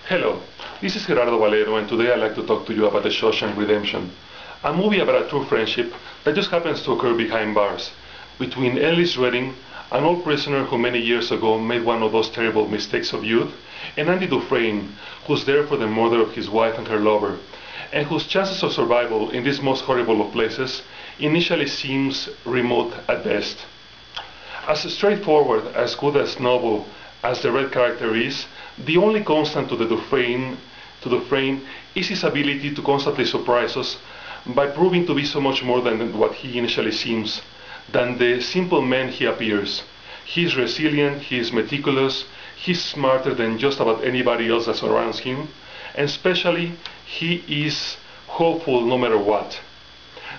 Hello, this is Gerardo Valero, and today I'd like to talk to you about The Shawshank Redemption, a movie about a true friendship that just happens to occur behind bars between Ellis Redding, an old prisoner who many years ago made one of those terrible mistakes of youth, and Andy Dufresne, who's there for the murder of his wife and her lover, and whose chances of survival in this most horrible of places initially seems remote at best. As straightforward, as good as noble as the Red character is, the only constant to Dufresne is his ability to constantly surprise us by proving to be so much more than what he initially seems, than the simple man he appears. He is resilient, he is meticulous, he's smarter than just about anybody else that surrounds him, and especially he is hopeful no matter what.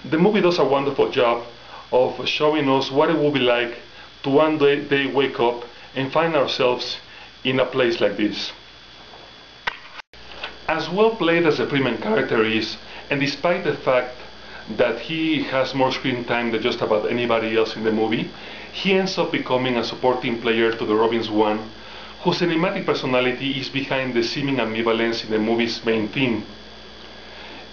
The movie does a wonderful job of showing us what it will be like to one day wake up and find ourselves in a place like this. As well played as the Freeman character is, and despite the fact that he has more screen time than just about anybody else in the movie, he ends up becoming a supporting player to the Robbins one, whose enigmatic personality is behind the seeming ambivalence in the movie's main theme.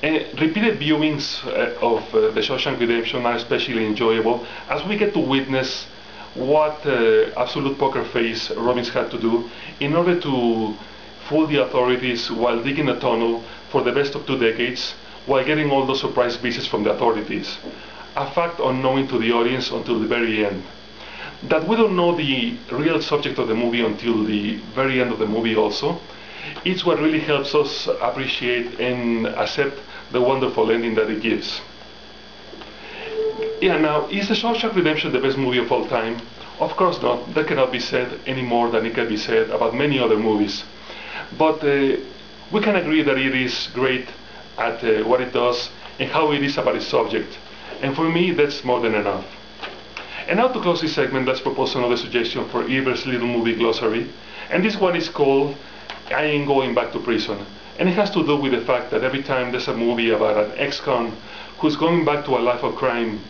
Repeated viewings of The Shawshank Redemption are especially enjoyable as we get to witness what absolute poker face Robbins had to do in order to fool the authorities while digging a tunnel for the best of 2 decades, while getting all those surprise visits from the authorities. A fact unknown to the audience until the very end. That we don't know the real subject of the movie until the very end of the movie also, it's what really helps us appreciate and accept the wonderful ending that it gives. Yeah, now, is The Shawshank Redemption the best movie of all time? Of course not. That cannot be said any more than it can be said about many other movies. But we can agree that it is great at what it does and how it is about its subject. And for me, that's more than enough. And now to close this segment, let's propose another suggestion for Iver's little movie glossary. And this one is called I Ain't Going Back to Prison. And it has to do with the fact that every time there's a movie about an ex-con who's going back to a life of crime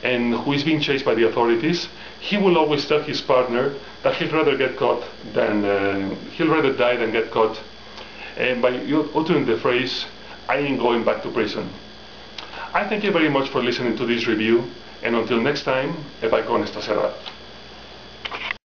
and who is being chased by the authorities, he will always tell his partner that he'd rather get caught than he'll rather die than get caught, and by uttering the phrase, I ain't going back to prison. I thank you very much for listening to this review, and until next time, e vai con esta serata.